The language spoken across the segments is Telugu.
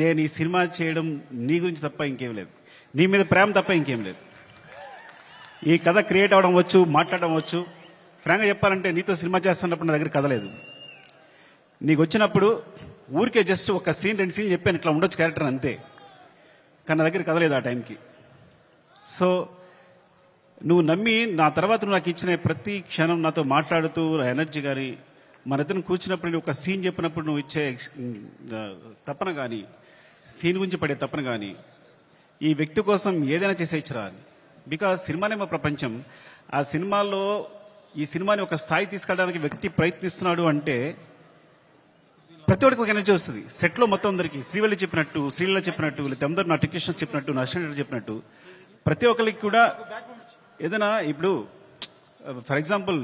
నేను ఈ సినిమా చేయడం నీ గురించి తప్ప ఇంకేం లేదు, నీ మీద ప్రేమ తప్ప ఇంకేం లేదు. ఈ కథ క్రియేట్ అవ్వడం వచ్చు, మాట్లాడడం వచ్చు. ఫ్రాంక్గా చెప్పాలంటే నీతో సినిమా చేస్తున్నప్పుడు నా దగ్గర కథ లేదు. నీకు వచ్చినప్పుడు ఊరికే జస్ట్ ఒక సీన్ 2 సీన్లు చెప్పాను, ఇట్లా ఉండొచ్చు క్యారెక్టర్ అంతే. కానీ నా దగ్గర కథ లేదు ఆ టైంకి. సో నువ్వు నమ్మి నా తర్వాత నువ్వు నాకు ఇచ్చిన ప్రతి క్షణం నాతో మాట్లాడుతూ ఎనర్జీ కానీ, మన ఇద్దరిని కూర్చున్నప్పుడు నేను ఒక సీన్ చెప్పినప్పుడు నువ్వు ఇచ్చే తపన కానీ, సీన్ గురించి పడే తపన కానీ, ఈ వ్యక్తి కోసం ఏదైనా చేసేయచ్చురా అని. బికాజ్ సినిమానే మా ప్రపంచం. ఆ సినిమాలో ఈ సినిమాని ఒక స్థాయి తీసుకెళ్ళడానికి వ్యక్తి ప్రయత్నిస్తున్నాడు అంటే ప్రతి ఒక్కరికి ఒక ఎనర్జీ వస్తుంది. సెట్లో మొత్తం అందరికీ శ్రీవల్లి చెప్పినట్టు, శ్రీలీల చెప్పినట్టు, లేకపోతే అందరూ నా టెక్నీషియన్స్ చెప్పినట్టు, నా అసిస్టెంట్ చెప్పినట్టు ప్రతి ఒక్కరికి కూడా ఏదైనా ఇప్పుడు ఫర్ ఎగ్జాంపుల్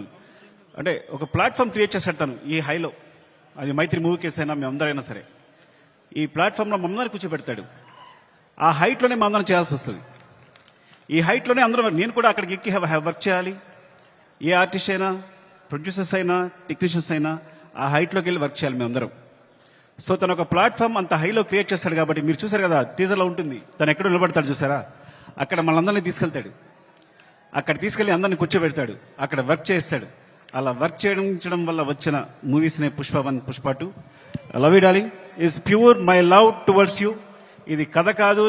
అంటే ఒక ప్లాట్ఫామ్ క్రియేట్ చేసేస్తాను ఈ హైలో. అది మైత్రి మూవీ కేసు అయినా మేమందరైనా సరే ఈ ప్లాట్ఫామ్లో మమ్మల్ని కూర్చోబెడతాడు. ఆ హైట్లోనే మమ్మల్ని చేయాల్సి వస్తుంది. ఈ హైట్లోనే అందరూ నేను కూడా అక్కడికి ఎక్కి వర్క్ చేయాలి. ఏ ఆర్టిస్ట్ అయినా, ప్రొడ్యూసర్స్ అయినా, టెక్నీషియన్స్ అయినా ఆ హైట్లోకి వెళ్ళి వర్క్ చేయాలి మేమందరం. సో తను ఒక ప్లాట్ఫామ్ అంత హైలో క్రియేట్ చేస్తాడు కాబట్టి మీరు చూసారు కదా టీజర్లో ఉంటుంది, తను ఎక్కడో నిలబడతాడు చూసారా, అక్కడ మనందరినీ తీసుకెళ్తాడు. అక్కడ తీసుకెళ్లి అందరిని కూర్చోబెడతాడు, అక్కడ వర్క్ చేస్తాడు. అలా వర్క్ చేయడం వల్ల వచ్చిన మూవీస్నే Pushpa 1, Pushpa 2. Love you darling is pure my love towards you. ఇది కథ కాదు,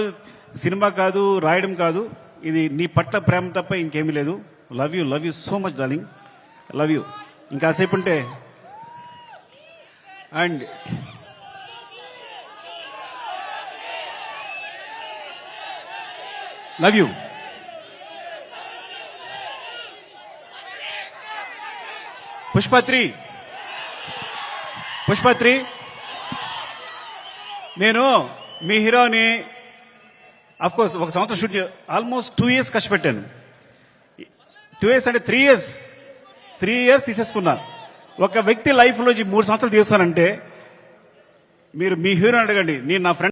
సినిమా కాదు, రాయడం కాదు, ఇది నీ పట్ల ప్రేమ తప్ప ఇంకేమీ లేదు. Love you so much darling, love you. ఇంకాసేపు ఉంటే అండ్ లవ్ యూ. పుష్ప 3 నేను మీ హీరోని అఫ్ కోర్స్ 1 సంవత్సరం షూట్ ఆల్మోస్ట్ 2 years కష్టపెట్టాను. 2 years అంటే 3 years తీసేసుకున్నా. ఒక వ్యక్తి లైఫ్లో 3 సంవత్సరాలు తీస్తానంటే మీరు మీ హీరోని అడగండి. నేను నా ఫ్రెండ్